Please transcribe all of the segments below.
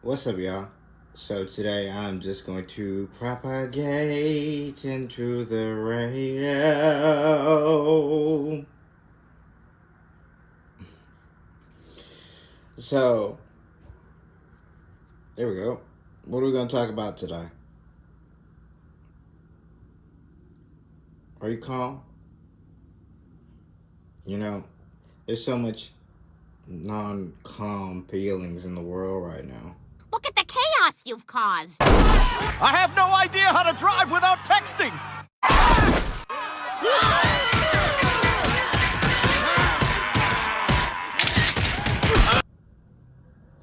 What's up, y'all? So today I'm just going to propagate into the radio. So, there we go. What are we going to talk about today? Are you calm? You know, there's so much non-calm feelings in the world right now. Look at the chaos you've caused. I have no idea how to drive without texting.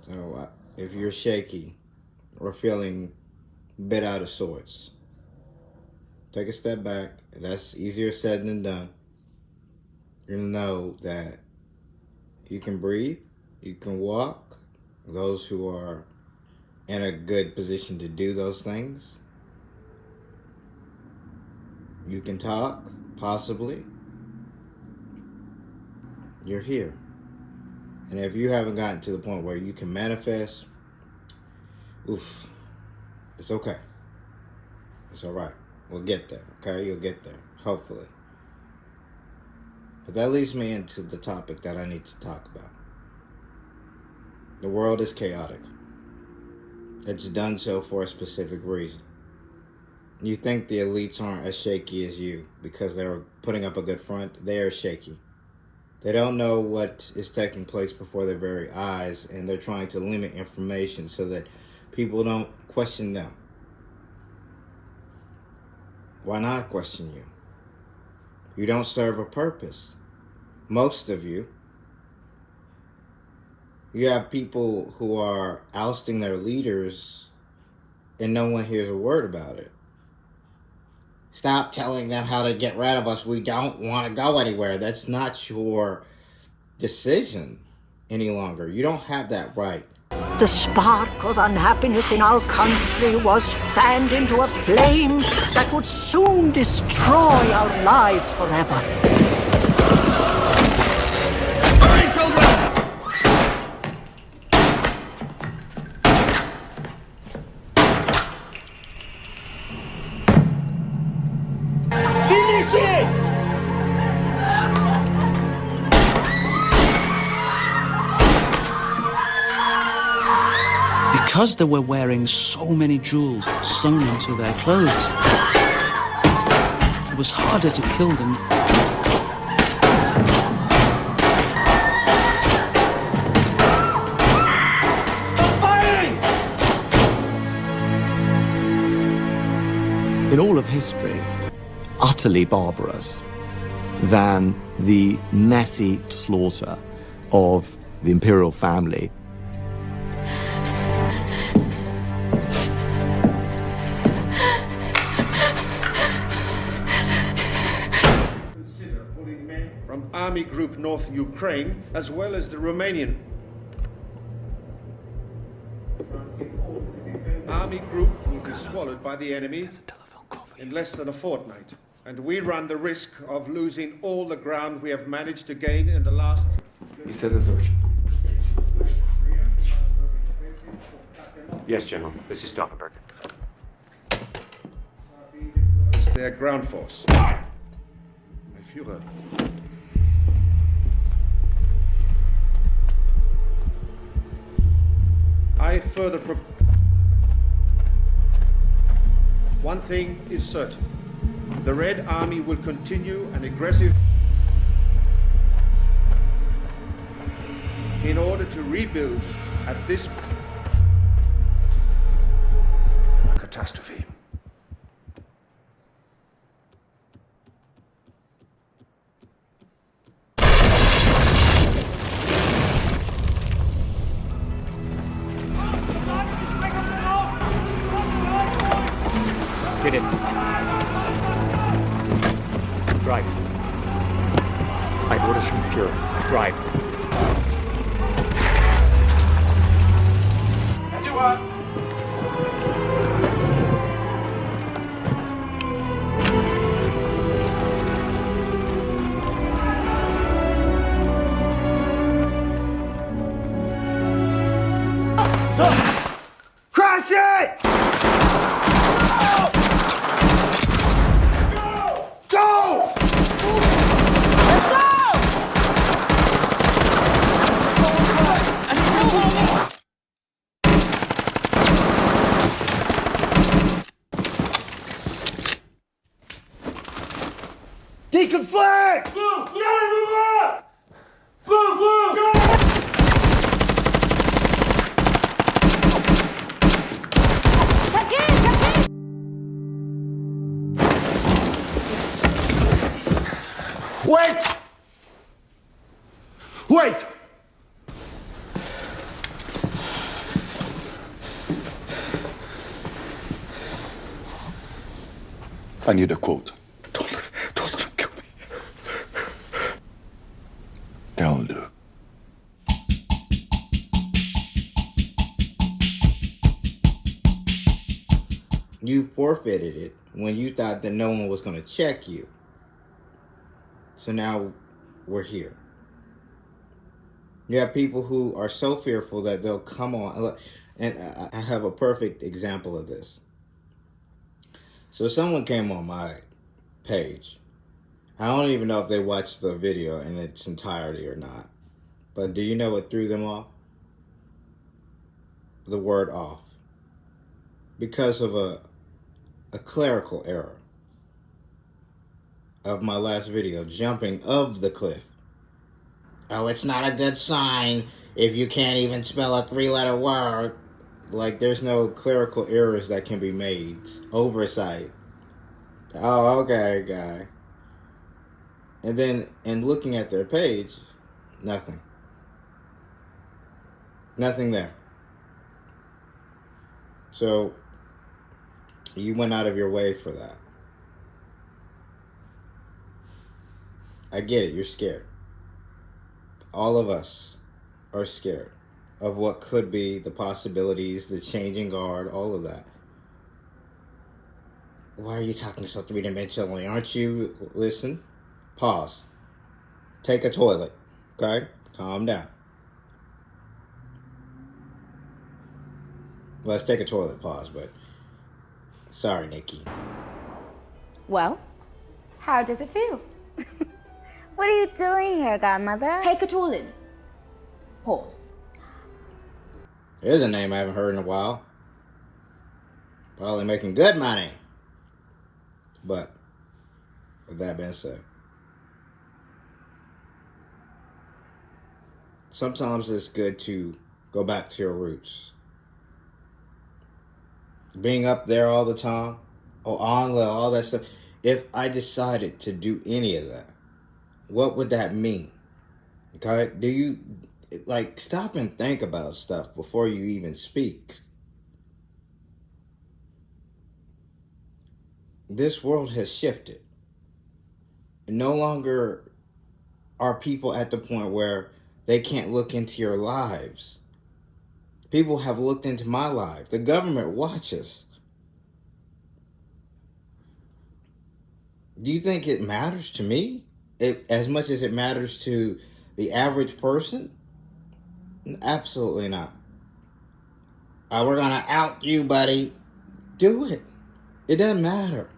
So, if you're shaky or feeling a bit out of sorts, take a step back. That's easier said than done. You're going to know that you can breathe, you can walk. Those who are in a good position to do those things. You can talk, possibly. You're here. And if you haven't gotten to the point where you can manifest, it's okay. It's all right. We'll get there, okay? You'll get there, hopefully. But that leads me into the topic that I need to talk about. The world is chaotic. It's done so for a specific reason. You think the elites aren't as shaky as you because they're putting up a good front. They are shaky. They don't know what is taking place before their very eyes, and they're trying to limit information so that people don't question them. Why not question you? You don't serve a purpose. Most of you. You have people who are ousting their leaders and no one hears a word about it. Stop telling them how to get rid of us. We don't want to go anywhere. That's not your decision any longer. You don't have that right. The spark of unhappiness in our country was fanned into a flame that would soon destroy our lives forever. Hurry, children! Finish it! Because they were wearing so many jewels sewn into their clothes, it was harder to kill them. Stop firing! In all of history, utterly barbarous than the messy slaughter of the imperial family. Consider pulling men from Army Group North Ukraine as well as the Romanian Army Group will be swallowed by the enemy in less than a fortnight, and we run the risk of losing all the ground we have managed to gain in the last... He says it's urgent. Yes, General. This is Stoltenberg. Is their ground force. My Führer. I further One thing is certain. The Red Army will continue an aggressive in order to rebuild at this Catastrophe. Get in. Drive. I have orders from Fuhrer. Drive. As you are. my shit! Go! Let's go! Deconflict! Move! We gotta move up! Move! Go! Wait! Wait! I need a quote. Don't let him kill me. That'll do. You forfeited it when you thought that no one was going to check you. So now we're here. You have people who are so fearful that they'll come on. And I have a perfect example of this. So someone came on my page. I don't even know if they watched the video in its entirety or not. But do you know what threw them off? The word off. Because of a clerical error of my last video, jumping of the cliff. Oh, it's not a good sign if you can't even spell a 3-letter word. Like, there's no clerical errors that can be made. Oversight. Oh, okay, guy. And then, in looking at their page, nothing. Nothing there. So, you went out of your way for that. I get it, you're scared. All of us are scared of what could be, the possibilities, the changing guard, all of that. Why are you talking so three-dimensionally? Aren't you? Listen, pause. Take a toilet, okay? Calm down. Let's take a toilet pause, but sorry, Nikki. Well, how does it feel? What are you doing here, Godmother? Take a toilet. Pause. There's a name I haven't heard in a while. Probably making good money. But, with that being said, sometimes it's good to go back to your roots. Being up there all the time, all that stuff. If I decided to do any of that, what would that mean? Okay? Do you, like, stop and think about stuff before you even speak. This world has shifted. No longer are people at the point where they can't look into your lives. People have looked into my life. The government watches. Do you think it matters to me as much as it matters to the average person? Absolutely not. We're gonna out you, buddy. Do it. It doesn't matter.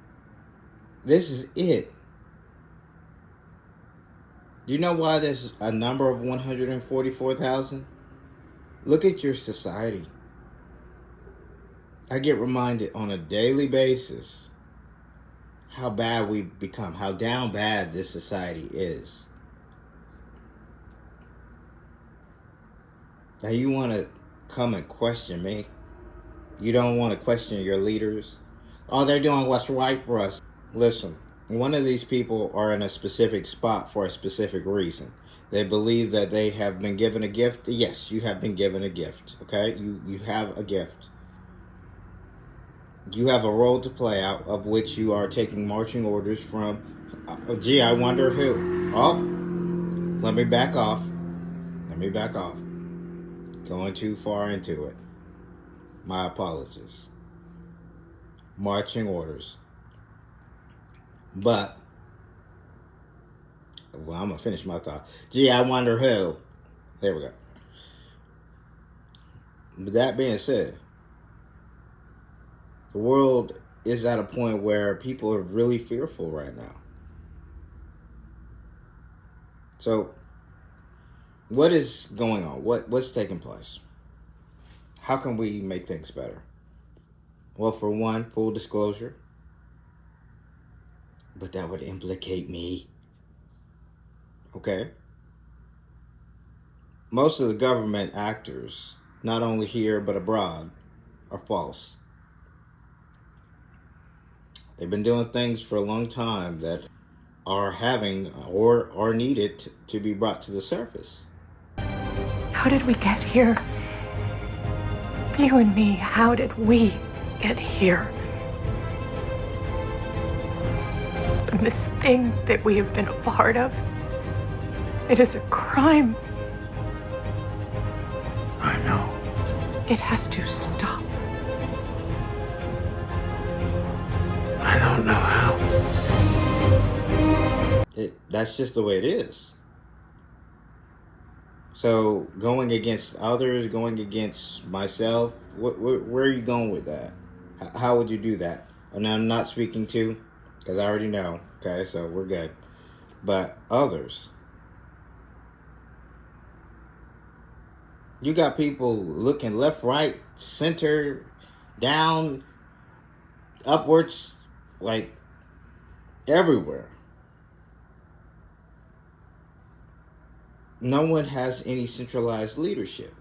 This is it. Do you know why there's a number of 144,000? Look at your society. I get reminded on a daily basis how bad we've become, how down bad this society is. Now you want to come and question me. You don't want to question your leaders. Oh, they're doing what's right for us. Listen, one of these people are in a specific spot for a specific reason. They believe that they have been given a gift. Yes, you have been given a gift, okay? You have a gift. You have a role to play out of which you are taking marching orders from, gee, I wonder who. Oh, let me back off. Going too far into it. My apologies. Marching orders. But, well, I'm going to finish my thought. Gee, I wonder who. There we go. But that being said, The world is at a point where people are really fearful right now. So, what is going on? What's taking place? How can we make things better? Well, for one, full disclosure. But that would implicate me. Okay? Most of the government actors, not only here but abroad, are false. They've been doing things for a long time that are having or are needed to be brought to the surface. How did we get here? You and me, how did we get here? And this thing that we have been a part of, it is a crime. I know. It has to stop. I don't know how. That's just the way it is. So going against others, going against myself, where are you going with that? How would you do that? And I'm not speaking to, because I already know, okay, so we're good. But others. You got people looking left, right, center, down, upwards, like everywhere. No one has any centralized leadership.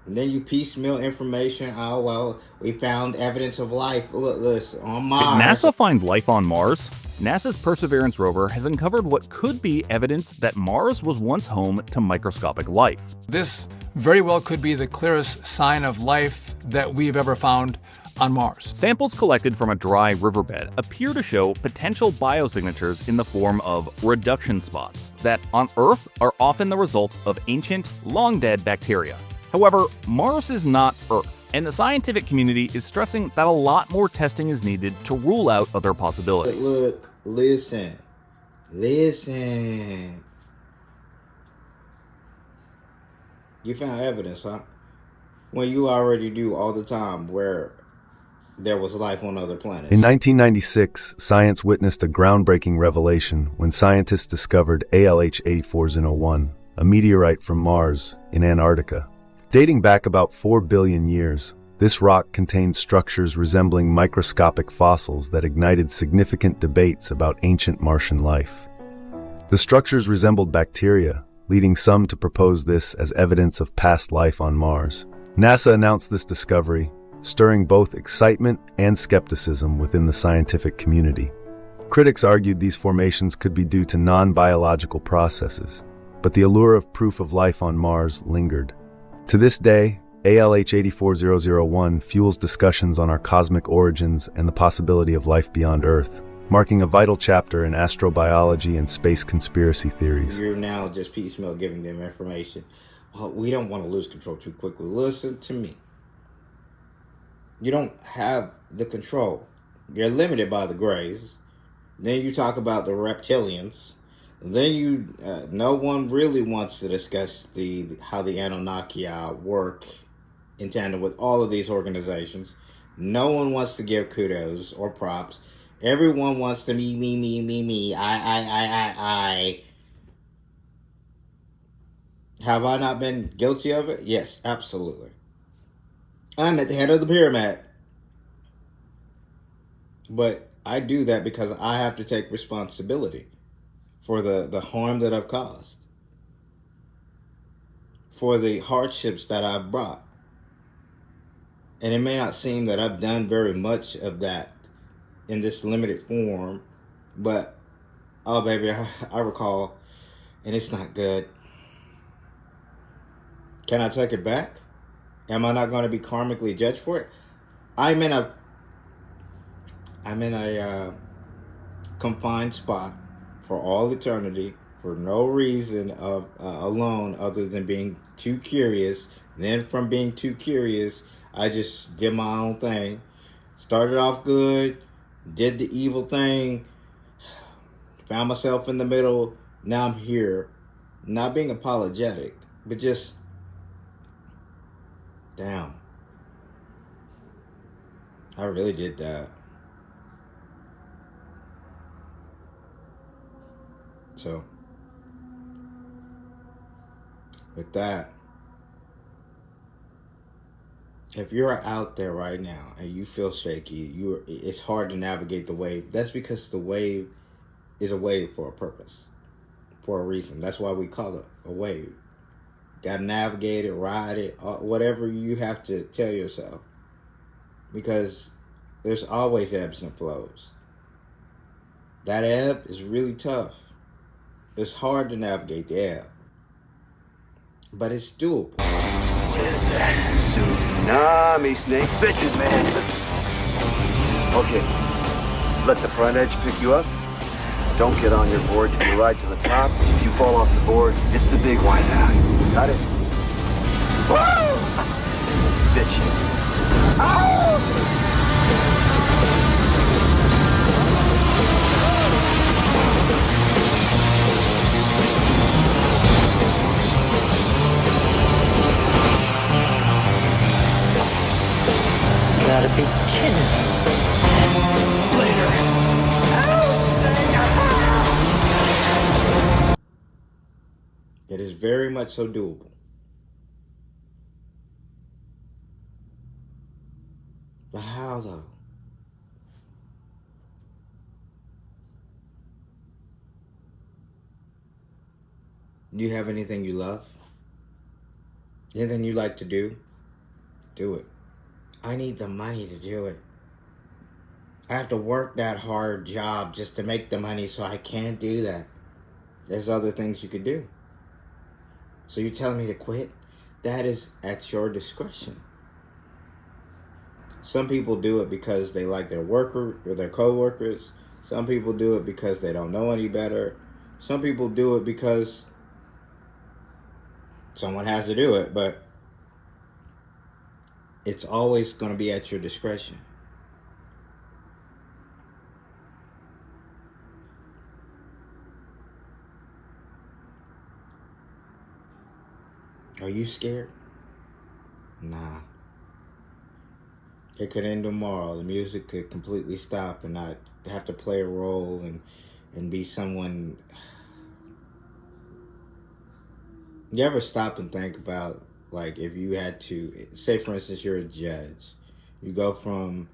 And then you piecemeal information. Oh, well, we found evidence of life. Look, listen, on Mars. Did NASA find life on Mars? NASA's Perseverance rover has uncovered what could be evidence that Mars was once home to microscopic life. This very well could be the clearest sign of life that we've ever found on Mars. Samples collected from a dry riverbed appear to show potential biosignatures in the form of reduction spots that, on Earth, are often the result of ancient, long-dead bacteria. However, Mars is not Earth, and the scientific community is stressing that a lot more testing is needed to rule out other possibilities. Look, listen. You found evidence, huh? When you already do all the time where there was life on other planets. In 1996, science witnessed a groundbreaking revelation when scientists discovered ALH 8401, a meteorite from Mars in Antarctica. Dating back about 4 billion years, this rock contained structures resembling microscopic fossils that ignited significant debates about ancient Martian life. The structures resembled bacteria, leading some to propose this as evidence of past life on Mars. NASA announced this discovery, stirring both excitement and skepticism within the scientific community. Critics argued these formations could be due to non-biological processes, but the allure of proof of life on Mars lingered. To this day, ALH 84001 fuels discussions on our cosmic origins and the possibility of life beyond Earth, marking a vital chapter in astrobiology and space conspiracy theories. You're now just piecemeal giving them information. Well, we don't want to lose control too quickly. Listen to me. You don't have the control. You're limited by the Greys. Then you talk about the reptilians. Then no one really wants to discuss how the Anunnaki work in tandem with all of these organizations. No one wants to give kudos or props. Everyone wants to me, I. Have I not been guilty of it? Yes, absolutely. I'm at the head of the pyramid. But I do that because I have to take responsibility for the harm that I've caused, for the hardships that I've brought. And it may not seem that I've done very much of that in this limited form, but, oh baby, I recall, and it's not good. Can I take it back? Am I not going to be karmically judged for it? I'm in a confined spot for all eternity for no reason alone other than being too curious. Then from being too curious, I just did my own thing. Started off good, did the evil thing, found myself in the middle. Now I'm here, not being apologetic, but just, damn, I really did that. So, with that, if you're out there right now and you feel shaky, it's hard to navigate the wave. That's because the wave is a wave for a purpose, for a reason. That's why we call it a wave. Got to navigate it, ride it, whatever you have to tell yourself. Because there's always ebbs and flows. That ebb is really tough. It's hard to navigate the ebb. But it's doable. What is that? Tsunami, snake. Bitches, man. Okay. Let the front edge pick you up. Don't get on your board till you ride to the top. If you fall off the board, it's the big wind out. Got it? Woo! Bitch. Ow! Gotta be kidding me. It is very much so doable. But how though? Do you have anything you love? Anything you like to do? Do it. I need the money to do it. I have to work that hard job just to make the money, so I can't do that. There's other things you could do. So you're telling me to quit? That is at your discretion. Some people do it because they like their worker or their co-workers. Some people do it because they don't know any better. Some people do it because someone has to do it, but it's always going to be at your discretion. Are you scared? Nah. It could end tomorrow. The music could completely stop and not have to play a role and be someone. You ever stop and think about, like, if you had to, say for instance you're a judge. You go from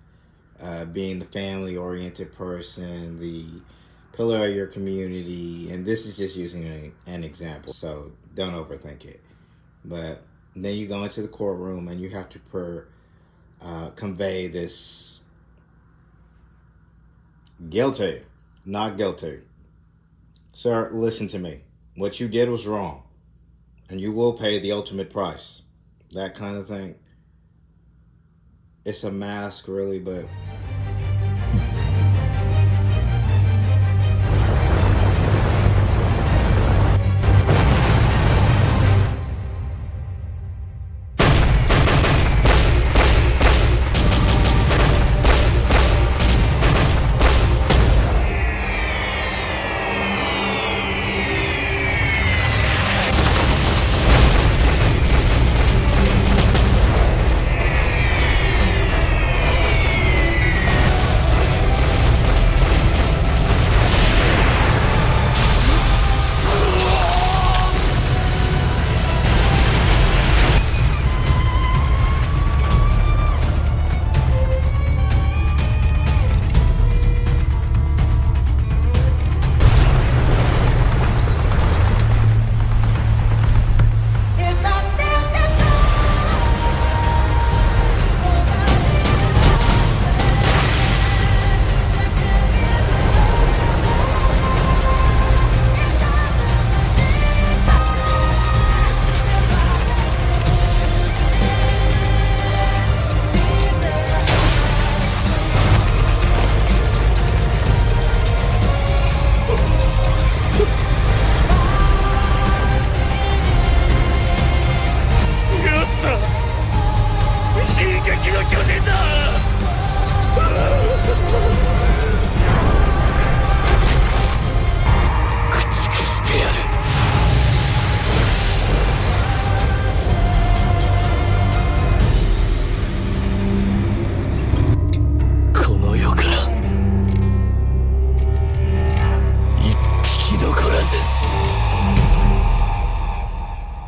being the family-oriented person, the pillar of your community, and this is just using an example, so don't overthink it. But then you go into the courtroom and you have to convey this guilty, not guilty. Sir, listen to me. What you did was wrong, and you will pay the ultimate price. That kind of thing. It's a mask, really, but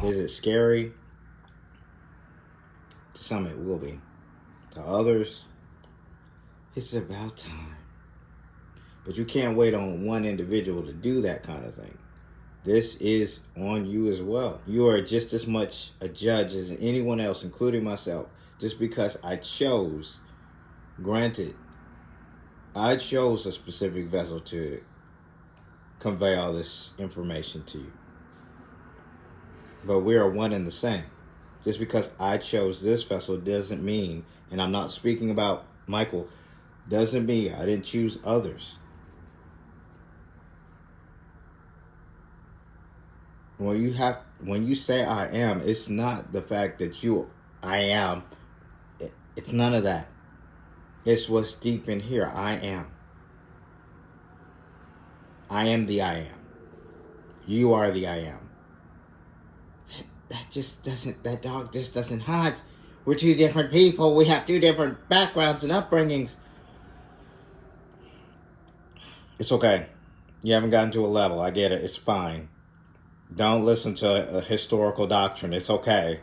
Is it scary? To some it will be. To others, it's about time. But you can't wait on one individual to do that kind of thing. This is on you as well. You are just as much a judge as anyone else, including myself. Just because I chose, granted, I chose a specific vessel to convey all this information to you. But we are one and the same. Just because I chose this vessel doesn't mean, and I'm not speaking about Michael, doesn't mean I didn't choose others. When you say I am, it's not the fact that I am. It's none of that. It's what's deep in here. I am. I am the I am. You are the I am. That dog just doesn't hunt. We're two different people. We have two different backgrounds and upbringings. It's okay. You haven't gotten to a level. I get it. It's fine. Don't listen to a historical doctrine. It's okay.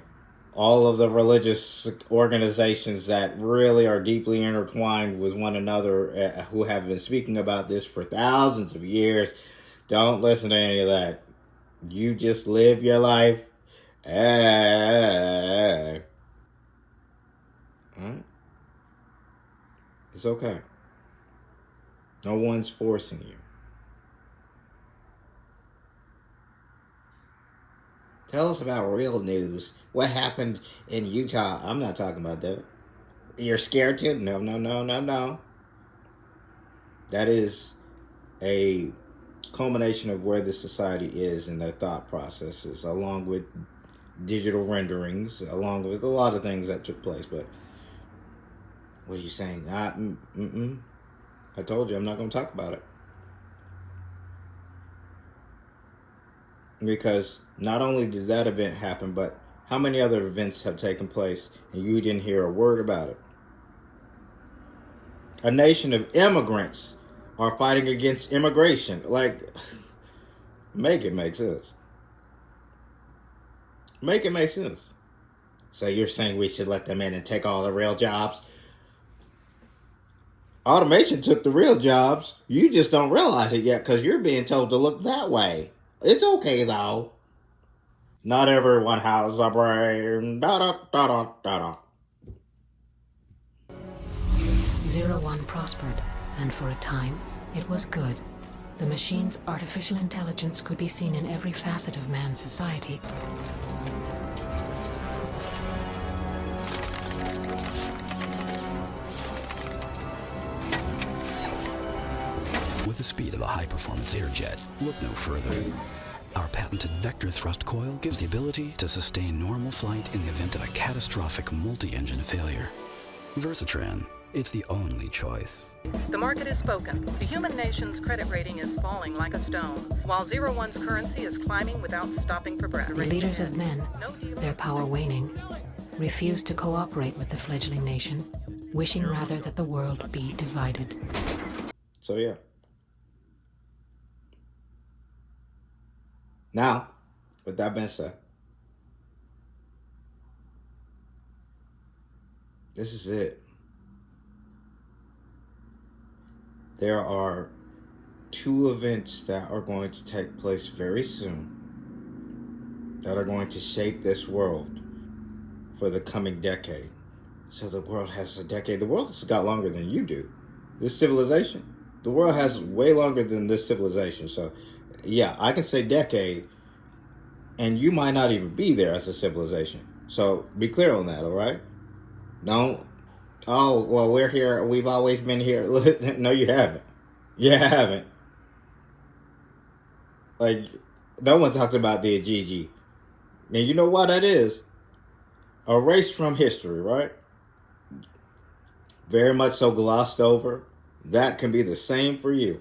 All of the religious organizations that really are deeply intertwined with one another, who have been speaking about this for thousands of years, don't listen to any of that. You just live your life. Alright? It's okay. No one's forcing you. Tell us about real news. What happened in Utah? I'm not talking about that. You're scared to? No. That is a culmination of where the society is in their thought processes, along with digital renderings, along with a lot of things that took place. But what are you saying? I told you I'm not going to talk about it. Because not only did that event happen, but how many other events have taken place and you didn't hear a word about it? A nation of immigrants are fighting against immigration. Like, make it make sense. Make it make sense. So you're saying we should let them in and take all the real jobs? Automation took the real jobs. You just don't realize it yet because you're being told to look that way. It's okay, though. Not everyone has a brain. Da-da-da-da-da-da. 01 prospered, and for a time, it was good. The machine's artificial intelligence could be seen in every facet of man's society. With the speed of a high-performance airjet, look no further. Our patented vector thrust coil gives the ability to sustain normal flight in the event of a catastrophic multi-engine failure. Versatran, it's the only choice. The market has spoken. The human nation's credit rating is falling like a stone, while 01's currency is climbing without stopping for breath. The leaders of men, their power waning, refuse to cooperate with the fledgling nation, wishing rather that the world be divided. So yeah. Now, with that being said, this is it. There are two events that are going to take place very soon that are going to shape this world for the coming decade. So the world has a decade. The world has got longer than you do. This civilization, the world has way longer than this civilization. So yeah, I can say decade, and you might not even be there as a civilization. So be clear on that, all right? Don't, oh, well, we're here, we've always been here. No, you haven't. You haven't. Like, no one talks about the Ajiji. And you know what that is? Erased from history, right? Very much so glossed over. That can be the same for you.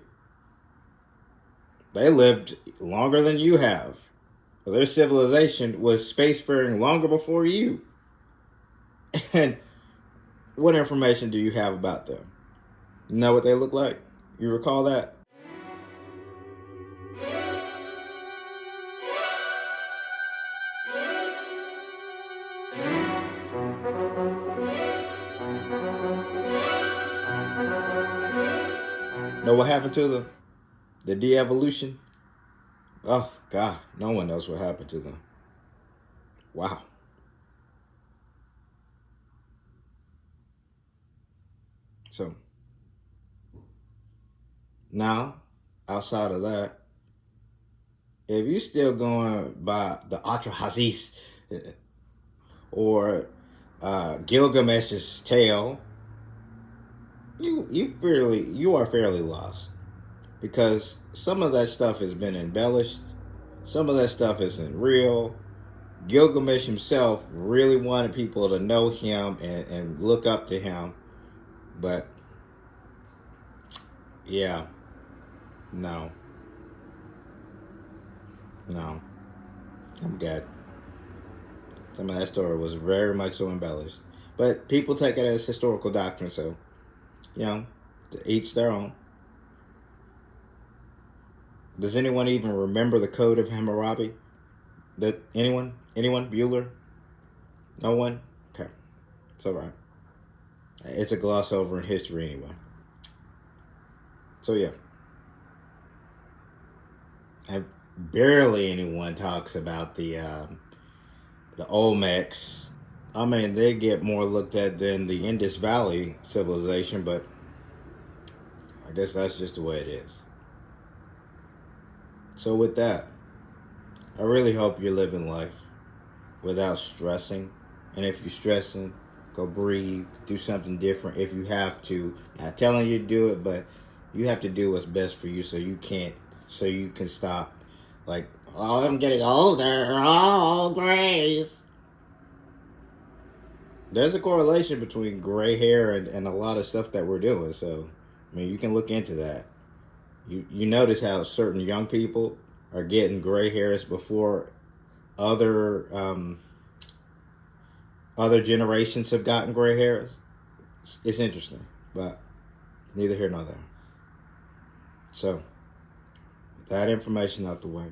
They lived longer than you have. Their civilization was spacefaring longer before you. And what information do you have about them? You know what they look like? You recall that? Know what happened to them? The de-evolution? Oh, God, no one knows what happened to them. Wow. So, now, outside of that, if you still going by the Ultra Hazis or Gilgamesh's tale, you are fairly lost, because some of that stuff has been embellished, some of that stuff isn't real. Gilgamesh himself really wanted people to know him and look up to him, but yeah, no, I'm good. Some of that story was very much so embellished, but people take it as historical doctrine, so, you know, to each their own. Does anyone even remember the Code of Hammurabi? Anyone? Bueller? No one? Okay. It's all right. It's a gloss over in history anyway. So yeah. And barely anyone talks about the Olmecs. I mean, they get more looked at than the Indus Valley civilization, but I guess that's just the way it is. So with that, I really hope you're living life without stressing. And if you're stressing, go breathe, do something different if you have to. Not telling you to do it, but you have to do what's best for you so you can stop. Like, oh, I'm getting older. Oh, grays. There's a correlation between gray hair and a lot of stuff that we're doing. So, I mean, you can look into that. You notice how certain young people are getting gray hairs before other generations have gotten gray hairs. It's interesting, but neither here nor there. So, with that information out the way,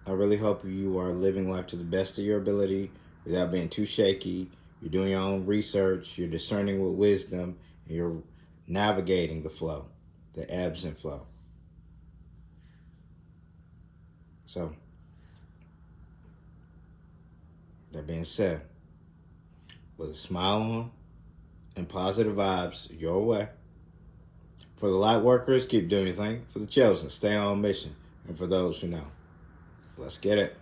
I really hope you are living life to the best of your ability without being too shaky. You're doing your own research, you're discerning with wisdom, and you're navigating the flow, the ebbs and flow. So, that being said, with a smile on and positive vibes your way. For the light workers, keep doing your thing. For the chosen, stay on mission. And for those who know, let's get it.